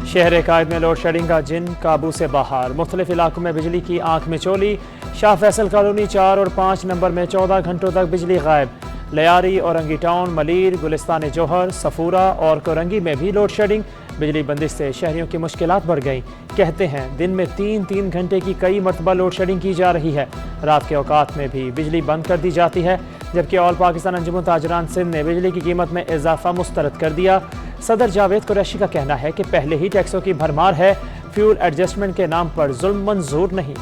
शहर कायद में load shedding का जिन काबू से बाहर, मुख्तलिफ इलाकों में बिजली की आंख में चोली। शाह फैसल कॉलोनी 4 और 5 नंबर में 14 घंटों तक बिजली गायब। लियारी, औरंगी टाउन, मलीर, गुलिस्तान जौहर, सफूरा और कोरंगी में भी लोड शेडिंग। बिजली बंदिश से शहरियों की मुश्किलात बढ़ गईं। कहते हैं दिन में 3-3 घंटे की कई मरतबा लोड शेडिंग की जा रही है। रात के औकात में भी बिजली बंद कर दी जाती है। जबकि ऑल पाकिस्तान अंजुमन ताजरान सिंध ने बिजली की कीमत में इजाफा मुस्तरद कर दिया। सदर जावेद कुरैशी का कहना है कि पहले ही टैक्सों की भरमार है, फ्यूल एडजस्टमेंट के नाम पर जुल्म मंजूर नहीं।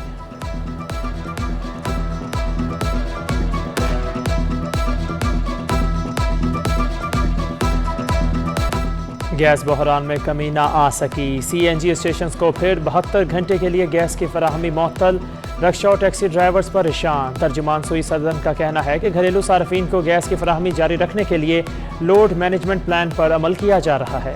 गैस बहरान में कमी ना आ सकी। CNG स्टेशन को फिर 72 घंटे के लिए गैस की फराहमी मुअत्तल। रक्षा और टैक्सी ड्राइवर्स परेशान। तर्जुमान सुई सदन का कहना है कि घरेलू सार्फिन को गैस की फराहमी जारी रखने के लिए लोड मैनेजमेंट प्लान पर अमल किया जा रहा है।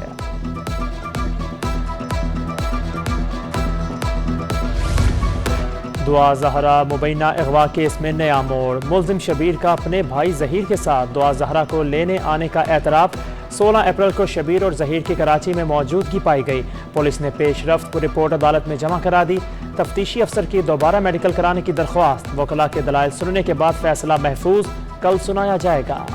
दुआ ज़हरा मुबैना अगवा केस में नया मोड़। मुल्जिम शबीर का अपने भाई जहीर के साथ दुआ ज़हरा को लेने आने का एतराफ़। 16 अप्रैल को शबीर और जहीर की कराची में मौजूदगी पाई गई। पुलिस ने पेशरफ्त को रिपोर्ट अदालत में जमा करा दी। तफ्तीशी अफसर की दोबारा मेडिकल कराने की दरख्वास्त। वकला के दलाइल सुनने के बाद फैसला महफूज कल सुनाया जाएगा।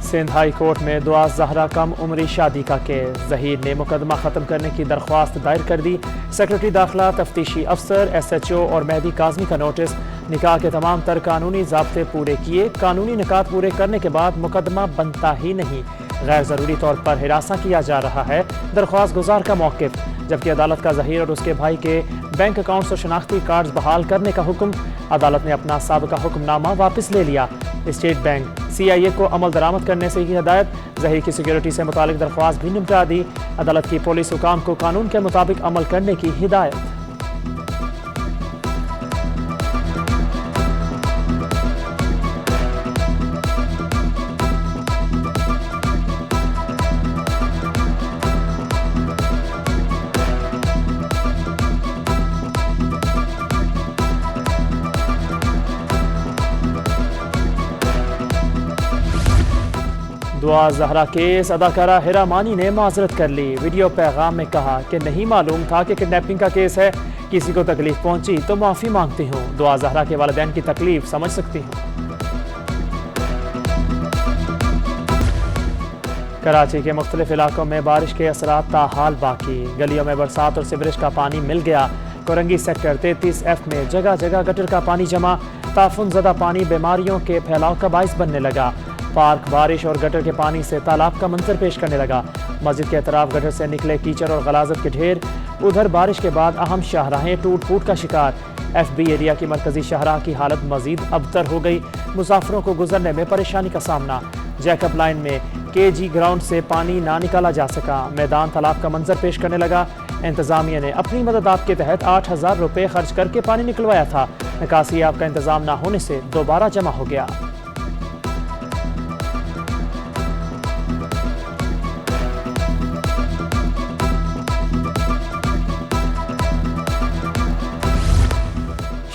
सिंध हाई कोर्ट में दुआ ज़हरा कम उम्री शादी का केस। जहीर ने मुकदमा ख़त्म करने की दरख्वास्त दायर कर दी। सेक्रेटरी दाखिला, तफ्तीशी अफसर, SHO और मेहदी काज़मी का नोटिस। निकाह के तमाम तर कानूनी ज़ाब्ते पूरे किए। कानूनी निकात पूरे करने के बाद मुकदमा बनता ही नहीं। गैर ज़रूरी तौर पर हिरासा किया जा रहा है। दरख्वास्त गुजार का मौक़िफ़। जबकि अदालत का जहीर और उसके भाई के बैंक अकाउंट्स और शनाख्ती कार्ड्स बहाल करने का हुक्म। अदालत ने अपना साबिका हुक्मनामा वापस ले लिया। स्टेट बैंक CIA को अमल दरामद करने से की हदायत। जहीर की सिक्योरिटी से मुतालिक दरख्वास्त भी निपटा दी। अदालत की पुलिस हुकाम को कानून के मुताबिक अमल करने की हिदायत। दुआ ज़हरा केस। अदाकारा हिरा मानी ने माजरत कर ली। वीडियो पैगाम में कहा कि नहीं मालूम था कि किडनैपिंग का केस है। किसी को तकलीफ पहुंची तो माफ़ी मांगती हूँ। दुआ ज़हरा के वालिदैन की तकलीफ समझ सकती हूँ। कराची के मुख्तलिफ इलाकों में बारिश के असरात ताहाल बाकी। गलियों में बरसात और सीवरेज का पानी मिल गया। कोरंगी सेक्टर 33F में जगह जगह गटर का पानी जमा। ताफुन ज़दा पानी बीमारियों के फैलाव का बाइस बनने लगा। पार्क बारिश और गटर के पानी से तालाब का मंजर पेश करने लगा। मस्जिद के अतराफ गटर से निकले कीचड़ और गलाजत के ढेर। उधर बारिश के बाद अहम शाहराहें टूट फूट का शिकार। FB एरिया की मरकजी शाहराह की हालत मजीद अबतर हो गई। मुसाफिरों को गुजरने में परेशानी का सामना। जैकब लाइन में KG ग्राउंड से पानी ना निकाला जा सका। मैदान तालाब का मंजर पेश करने लगा। इंतजामिया ने अपनी मदद आप के तहत 8,000 रुपये खर्च करके पानी निकलवाया था। निकासी आप का इंतजाम ना होने से दोबारा जमा हो गया।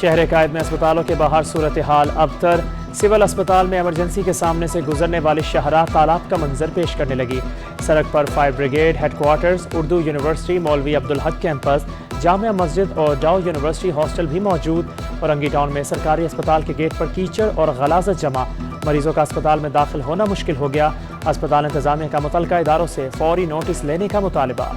शहर कायद में अस्पतालों के बाहर सूरत हाल अबतर। सिविल अस्पताल में इमरजेंसी के सामने से गुजरने वाली शाहराह तालाब का मंजर पेश करने लगी। सड़क पर fire brigade headquarters, Urdu university, मौलवी अब्दुल हक कैंपस, जामिया मस्जिद और डाउ यूनिवर्सिटी हॉस्टल भी मौजूद। औरंगी टाउन में सरकारी अस्पताल के गेट पर कीचड़ और गलाजत जमा। मरीजों का अस्पताल में दाखिल होना मुश्किल हो गया। अस्पताल इंतजामिया का मुतल्लिका इदारों से फौरी नोटिस लेने का मुतालबा।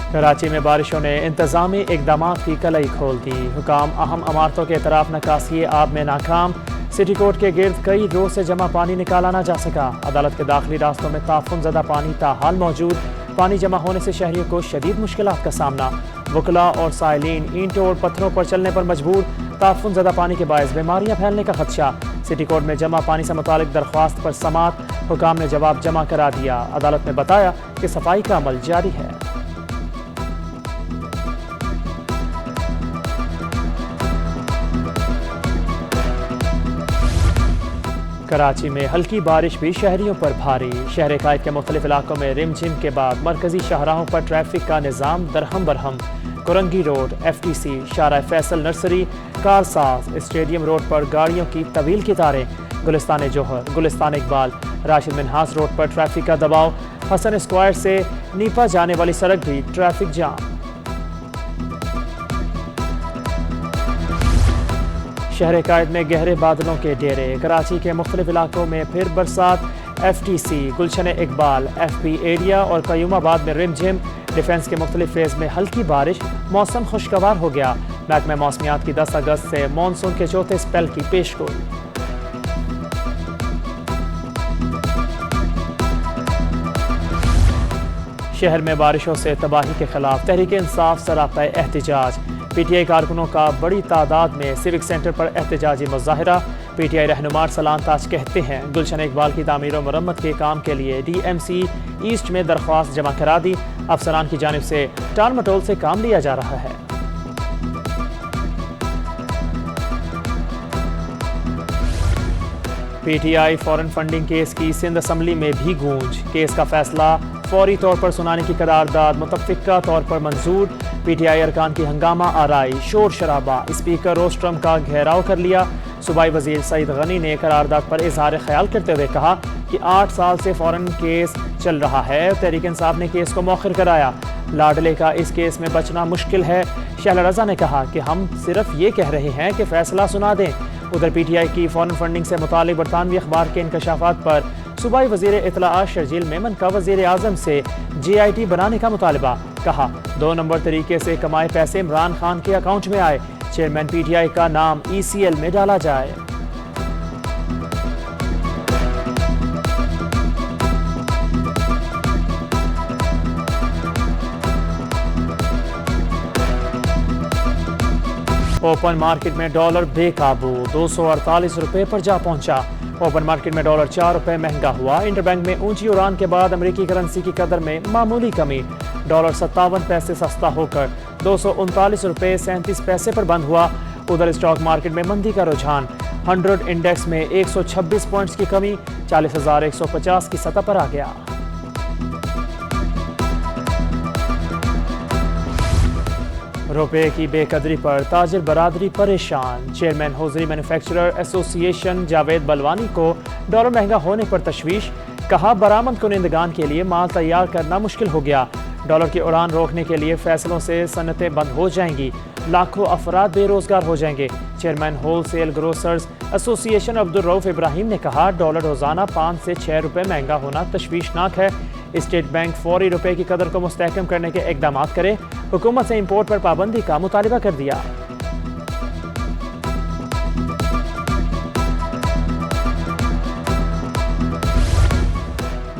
कराची में बारिशों ने इंतजामी इकदाम की कलई खोल दी। हुकाम अहम इमारतों के तरफ नकासी आब में नाकाम। सिटी कोर्ट के गिर्द कई रोज से जमा पानी निकाला ना जा सका। अदालत के दाखिली रास्तों में ताफुन ज़दा पानी ताहाल मौजूद। पानी जमा होने से शहरियों को शदीद मुश्किलात का सामना। वकला और साइलिन ईंटों और पत्थरों पर चलने पर मजबूर। ताफुन ज़दा पानी के बायस बीमारियाँ फैलने का खदशा। सिटी कोर्ट में जमा पानी से मुतालिक दरख्वास्त पर समात। हुकाम ने जवाब जमा करा दिया। अदालत ने बताया कि सफाई का अमल जारी है। कराची में हल्की बारिश भी शहरियों पर भारी। शहर कायद के मुख्तलिफ इलाकों में रिमझिम के बाद मरकजी शाहराहों पर ट्रैफिक का निज़ाम दरहम बरहम। कोरंगी रोड, FTC, शारा Faisal nursery, Karsaz, stadium road पर गाड़ियों की तवील कतारें। गुलिस्तान जोहर, गुलिस्तान इकबाल, राशिद मिन्हास रोड पर ट्रैफिक का दबाव। हसन स्क्वायर से नीपा जाने वाली सड़क भी ट्रैफिक जाम। शहर कायद में गहरे बादलों के डेरे। कराची के मुख्तलिफ इलाकों में फिर बरसात। FTC, गुलशन इकबाल, FP एरिया और कयूमाबाद में रिमझिम। डिफेंस के मुख्तलिफ फेज में हल्की बारिश। मौसम खुशगवार हो गया। महकमा मौसमियात की 10 अगस्त से मानसून के चौथे स्पेल की पेशगोई। शहर में बारिशों से तबाही के खिलाफ तहरीक इंसाफ सरापा एहतजाज। PTI कारकुनों का बड़ी तादाद में सिविक सेंटर पर एहतजाजी मुजाहरा। PTI रहनुमा सलाम ताज कहते हैं गुलशन इकबाल की तामीर और मरम्मत के काम के लिए DMC ईस्ट में दरख्वास्त जमा करा दी। अफसरान की जानिब से टाल मटोल से काम लिया जा रहा है। PTI फॉरेन फंडिंग केस की सिंध असम्बली में भी गूंज। केस का फैसला फौरी तौर पर सुनाने की करारदाद मुतफ़िका तौर पर मंजूर। PTI अरकान की हंगामा आराई, शोर शराबा। स्पीकर रोस्ट्रम का घेराव कर लिया। सूबाई वजीर सईद गनी ने करारदाद पर इजहार ख्याल करते हुए कहा कि 8 साल से फौरन केस चल रहा है। तहरीक इंसाफ ने केस को मौखिर कराया। लाडले का इस केस में बचना मुश्किल है। शहला रजा ने कहा कि हम सिर्फ ये कह रहे हैं कि फैसला सुना दें। उधर PTI की फॉरेन फंडिंग से मुतालिक बरतानवी अखबार के इंकशाफात पर सूबाई वजीर इत्तलाआत शर्जील मेमन का वजीर आज़म से JIT बनाने का मुतालबा। कहा 2 नंबर तरीके से कमाए पैसे इमरान खान के अकाउंट में आए। चेयरमैन PTI का नाम ECL में डाला जाए। ओपन मार्केट में डॉलर बेकाबू 248 रुपए पर जा पहुंचा। ओपन मार्केट में डॉलर 4 रुपए महंगा हुआ। इंटरबैंक में ऊंची उड़ान के बाद अमेरिकी करेंसी की कदर में मामूली कमी। डॉलर 57 पैसे सस्ता होकर 239 रुपए 37 पैसे पर बंद हुआ। उधर स्टॉक मार्केट में मंदी का रुझान। 100 इंडेक्स में 126 पॉइंट्स की कमी 40,150 की सतह पर आ गया। रुपए की बेकदरी पर ताजिर बरादरी परेशान। Chairman hosiery manufacturer association Javed Balwani को डॉलर महंगा होने पर तशवीश। कहा बरामद कुनिंदगान के लिए माल तैयार करना मुश्किल हो गया। डॉलर की उड़ान रोकने के लिए फैसलों से सनतें बंद हो जाएंगी। लाखों अफराद बेरोजगार हो जाएंगे। Chairman wholesale grocers association Abdul Rauf Ibrahim ने कहा डॉलर रोजाना 5 से 6 रुपए महंगा होना तशवीशनाक है। स्टेट बैंक फौरी रुपए की कदर को मुस्तहकम करने के इकदाम करे। हुकूमत से इंपोर्ट पर पाबंदी का मुतालबा कर दिया।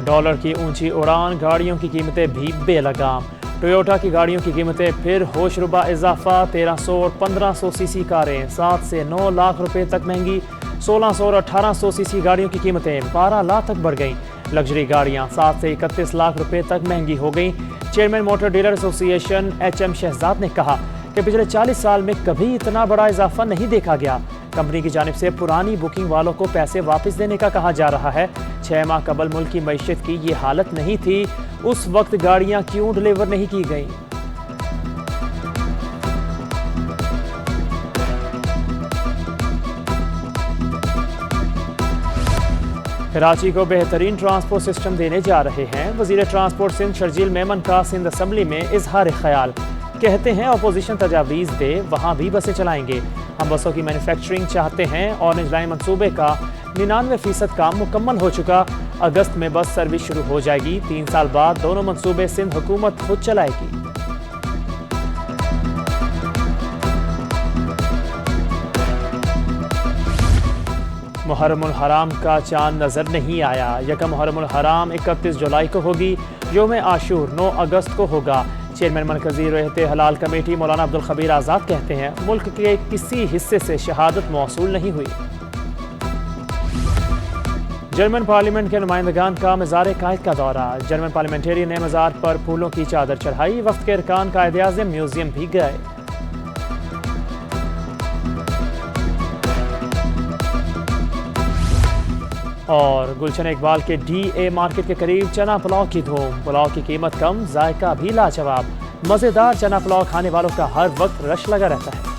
डॉलर की ऊंची उड़ान, गाड़ियों की कीमतें भी बेलगाम। टोयोटा की गाड़ियों की कीमतें फिर होशरुबा इजाफा। 1300 और 1500 सीसी कारें 7 से 9 लाख रुपए तक महंगी। 1600 और 1800 सीसी गाड़ियों की कीमतें 12 लाख तक बढ़ गईं। लग्जरी गाड़ियां 7 से 31 लाख रुपए तक महंगी हो गईं। Chairman motor dealer association HM Shahzad ने कहा कि पिछले 40 साल में कभी इतना बड़ा इजाफा नहीं देखा गया। कंपनी की जानिब से पुरानी बुकिंग वालों को पैसे वापस देने का कहा जा रहा है। 6 माह कबल मुल्क की मईशत की ये हालत नहीं थी। उस वक्त गाड़ियां क्यों डिलीवर नहीं की गईं? कराची को बेहतरीन ट्रांसपोर्ट सिस्टम देने जा रहे हैं। वजीर ट्रांसपोर्ट सिंध शर्जील मेमन का सिंध असम्बली में इजहार ख्याल। कहते हैं अपोजिशन तजावीज़ दे वहाँ भी बसें चलाएंगे। हम बसों की मैन्युफैक्चरिंग चाहते हैं। ऑरेंज लाइन मनसूबे का 99% काम मुकम्मल हो चुका। अगस्त में बस सर्विस शुरू हो जाएगी। 3 साल बाद दोनों मनसूबे सिंध हुकूमत खुद चलाएगी। मुहर्रमुल हराम का चांद नजर नहीं आया। यकम मुहर्रमुल हराम 31 जुलाई को होगी। योम आशूर 9 अगस्त को होगा। चेयरमैन मरकजी रहते हलाल कमेटी मौलाना अब्दुल खबीर आज़ाद कहते हैं मुल्क के किसी हिस्से से शहादत मौसूल नहीं हुई। जर्मन पार्लियामेंट के नुमाइंदगान का मज़ार कायद का दौरा। जर्मन पार्लियामेंटेरियन ने मज़ार पर फूलों की चादर चढ़ाई। वफ्द के अरकान कायद-ए-आज़म म्यूजियम भी गए। और गुलशन इकबाल के DA मार्केट के करीब चना पुलाव की धूम। पुलाव की कीमत कम, जायका भी लाजवाब। मज़ेदार चना पुलाव खाने वालों का हर वक्त रश लगा रहता है।